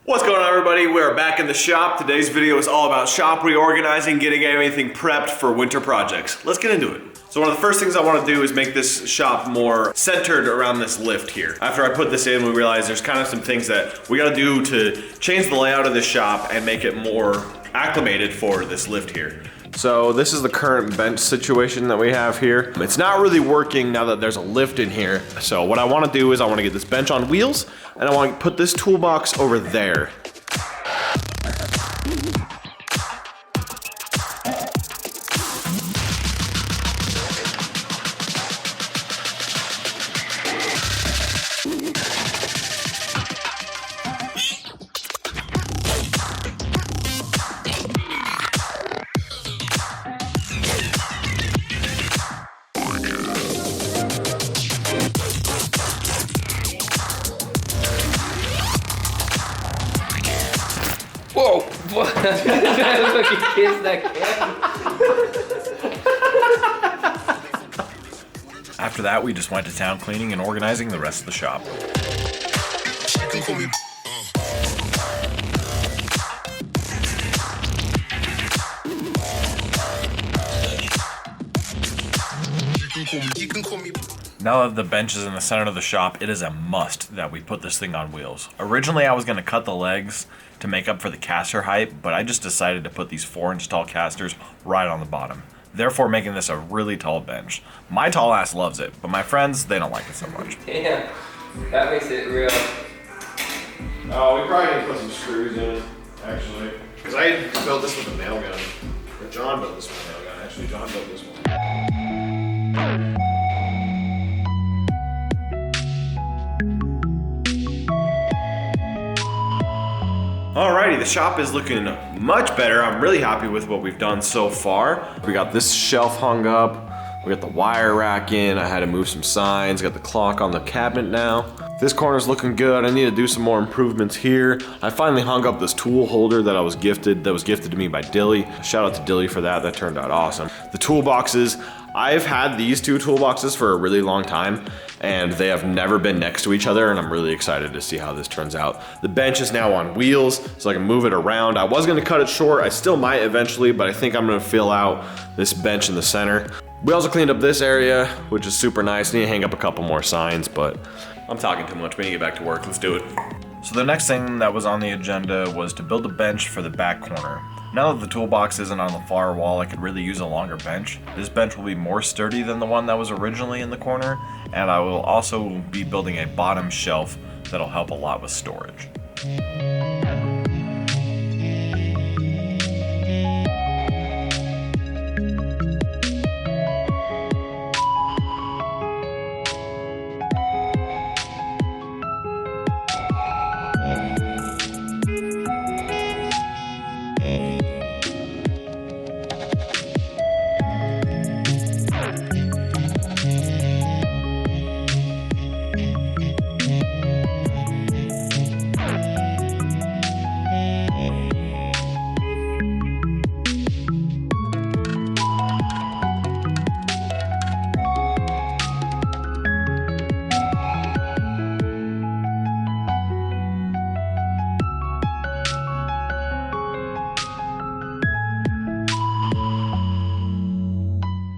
What's going on, everybody? We're back in the shop. Today's video is all about shop reorganizing, getting everything prepped for winter projects. Let's get into it. So one of the first things I want to do is make this shop more centered around this lift here. After I put this in, we realized there's kind of some things that we got to do to change the layout of this shop and make it more acclimated for this lift here. So this is the current bench situation that we have here. It's not really working now that there's a lift in here. So what I want to do is I want to get this bench on wheels and I want to put this toolbox over there. Whoa! What? Look, he kissed that cat. After that, we just went to town cleaning and organizing the rest of the shop. Now that the bench is in the center of the shop, it is a must that we put this thing on wheels. Originally, I was going to cut the legs to make up for the caster height, but I just decided to put these 4-inch tall casters right on the bottom, therefore making this a really tall bench. My tall ass loves it, but my friends, they don't like it so much. Damn, that makes it real. Oh, we probably need to put some screws in it, actually. Because I built this with a nail gun. Or John built this with a nail gun. Actually, John built this one. Alrighty, the shop is looking much better. I'm really happy with what we've done so far. We got this shelf hung up. We got the wire rack in. I had to move some signs. Got the clock on the cabinet now. This corner's looking good. I need to do some more improvements here. I finally hung up this tool holder that was gifted to me by Dilly. Shout out to Dilly for that. That turned out awesome. The toolboxes. I've had these two toolboxes for a really long time and they have never been next to each other, and I'm really excited to see how this turns out. The bench is now on wheels, so I can move it around. I was gonna cut it short. I still might eventually, but I think I'm gonna fill out this bench in the center. We also cleaned up this area, which is super nice. Need to hang up a couple more signs, but I'm talking too much. We need to get back to work. Let's do it. So the next thing that was on the agenda was to build a bench for the back corner. Now that the toolbox isn't on the far wall, I could really use a longer bench. This bench will be more sturdy than the one that was originally in the corner, and I will also be building a bottom shelf that'll help a lot with storage.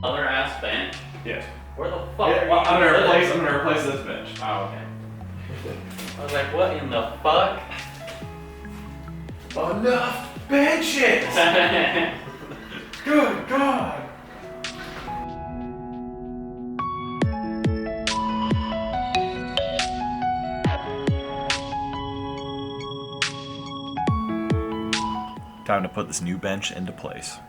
Other ass bench? Yes. Where the fuck Yeah, are you I'm living? gonna replace this bench. Oh, okay. I was like, what in the fuck? Enough benches! Good God! Time to put this new bench into place.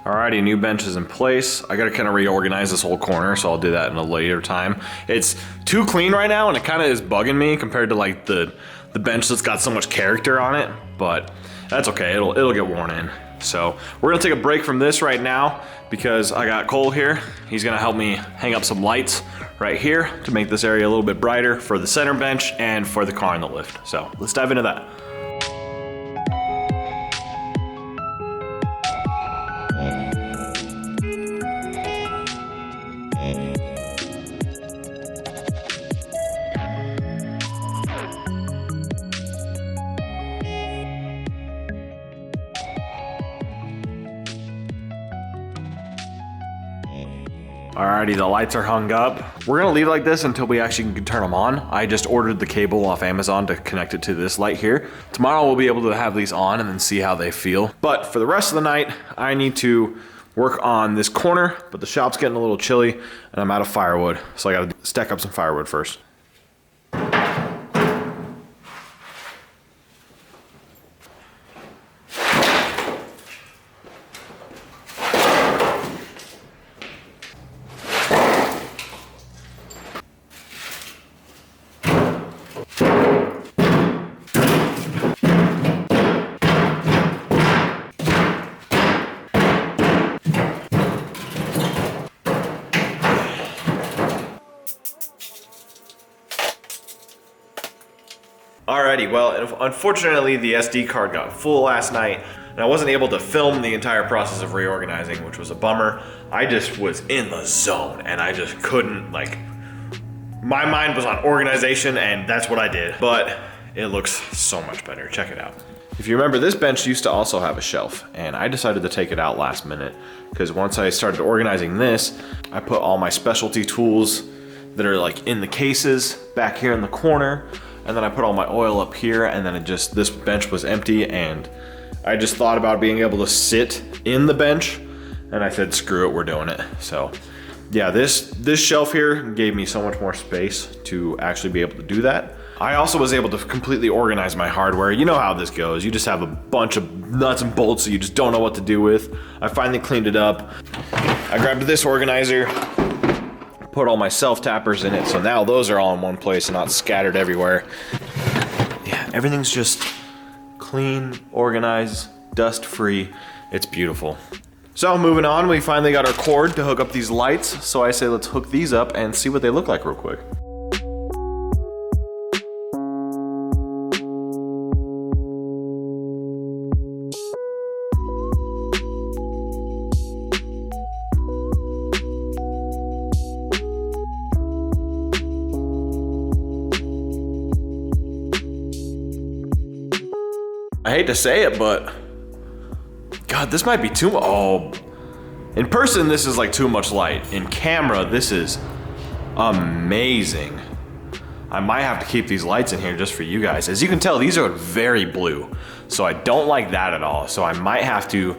Alrighty, new bench is in place. I gotta kind of reorganize this whole corner, so I'll do that in a later time. It's too clean right now, and it kind of is bugging me compared to like the bench that's got so much character on it, but that's okay, it'll get worn in. So we're gonna take a break from this right now because I got Cole here. He's gonna help me hang up some lights right here to make this area a little bit brighter for the center bench and for the car in the lift. So let's dive into that. Alrighty, the lights are hung up. We're gonna leave it like this until we actually can turn them on. I just ordered the cable off Amazon to connect it to this light here. Tomorrow we'll be able to have these on and then see how they feel. But for the rest of the night, I need to work on this corner, but the shop's getting a little chilly and I'm out of firewood. So I gotta stack up some firewood first. Alrighty, well, unfortunately the SD card got full last night and I wasn't able to film the entire process of reorganizing, which was a bummer. I just was in the zone and I just couldn't, like, my mind was on organization and that's what I did. But it looks so much better, check it out. If you remember, this bench used to also have a shelf and I decided to take it out last minute because once I started organizing this, I put all my specialty tools that are like in the cases back here in the corner. And then I put all my oil up here and then this bench was empty and I just thought about being able to sit in the bench and I said, screw it, we're doing it. So yeah, this shelf here gave me so much more space to actually be able to do that. I also was able to completely organize my hardware. You know how this goes. You just have a bunch of nuts and bolts that you just don't know what to do with. I finally cleaned it up. I grabbed this organizer, put all my self-tappers in it, so now those are all in one place and not scattered everywhere. Yeah, everything's just clean, organized, dust-free. It's beautiful. So moving on, we finally got our cord to hook up these lights, so I say let's hook these up and see what they look like real quick. I hate to say it, but God, this might be too much. Oh, in person, this is like too much light. In camera, this is amazing. I might have to keep these lights in here just for you guys. As you can tell, these are very blue, so I don't like that at all. So I might have to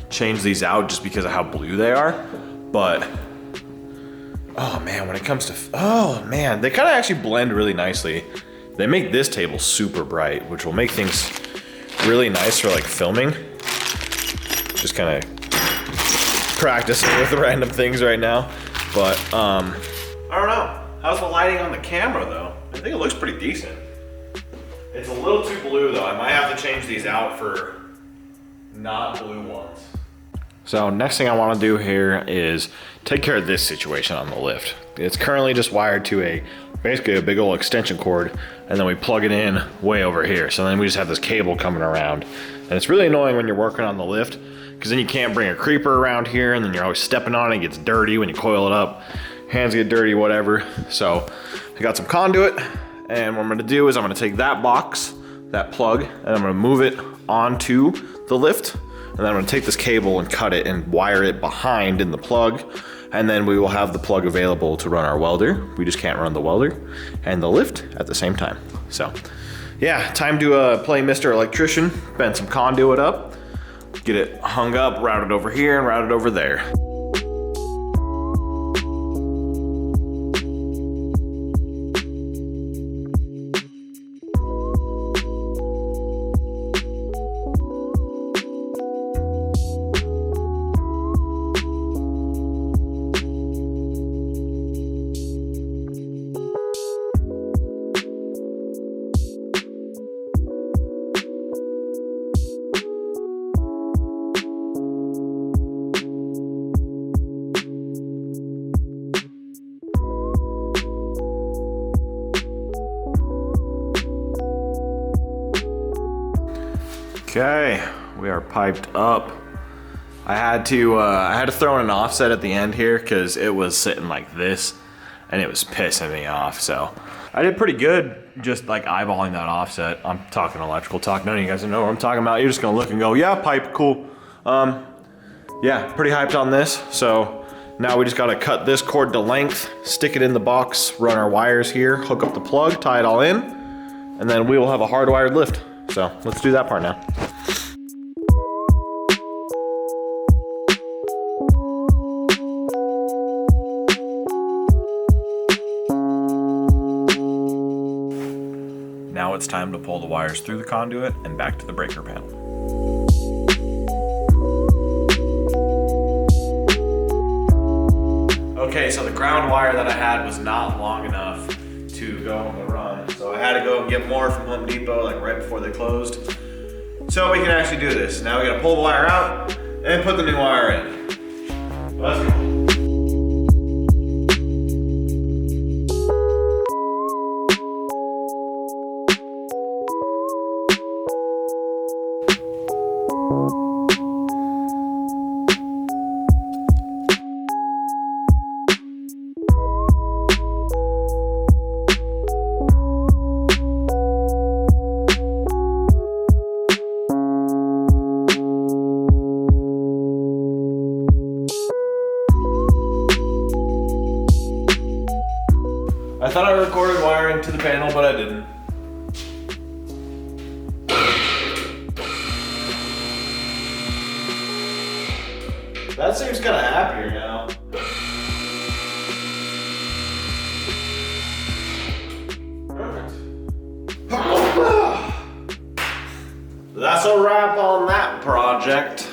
change these out just because of how blue they are. But, oh man, when it comes to, oh man, they kind of actually blend really nicely. They make this table super bright, which will make things really nice for like filming. Just kind of practicing with random things right now. But I don't know. How's the lighting on the camera though? I think it looks pretty decent. It's a little too blue though. I might have to change these out for not blue ones. So next thing I want to do here is take care of this situation on the lift. It's currently just wired to basically a big old extension cord, and then we plug it in way over here. So then we just have this cable coming around. And it's really annoying when you're working on the lift, because then you can't bring a creeper around here, and then you're always stepping on it, it gets dirty when you coil it up. Hands get dirty, whatever. So I got some conduit, and what I'm gonna do is I'm gonna take that box, that plug, and I'm gonna move it onto the lift. And then I'm gonna take this cable and cut it and wire it behind in the plug. And then we will have the plug available to run our welder. We just can't run the welder and the lift at the same time. So yeah, time to play Mr. Electrician, bend some conduit up, get it hung up, route it over here and route it over there. Okay, we are piped up. I had to throw in an offset at the end here because it was sitting like this and it was pissing me off. So I did pretty good just like eyeballing that offset. I'm talking electrical talk. None of you guys know what I'm talking about. You're just gonna look and go, yeah, pipe, cool. Yeah, pretty hyped on this. So Now we just gotta cut this cord to length, stick it in the box, run our wires here, hook up the plug, tie it all in, and then we will have a hardwired lift. So let's do that part now. Now it's time to pull the wires through the conduit and back to the breaker panel. Okay, so the ground wire that I had was not long enough to go on the run. So I had to go and get more from Home Depot, like right before they closed. So we can actually do this. Now we gotta pull the wire out and put the new wire in. Let's go. I thought I recorded wiring to the panel, but I didn't. That seems kind of happier now. Perfect. That's a wrap on that project.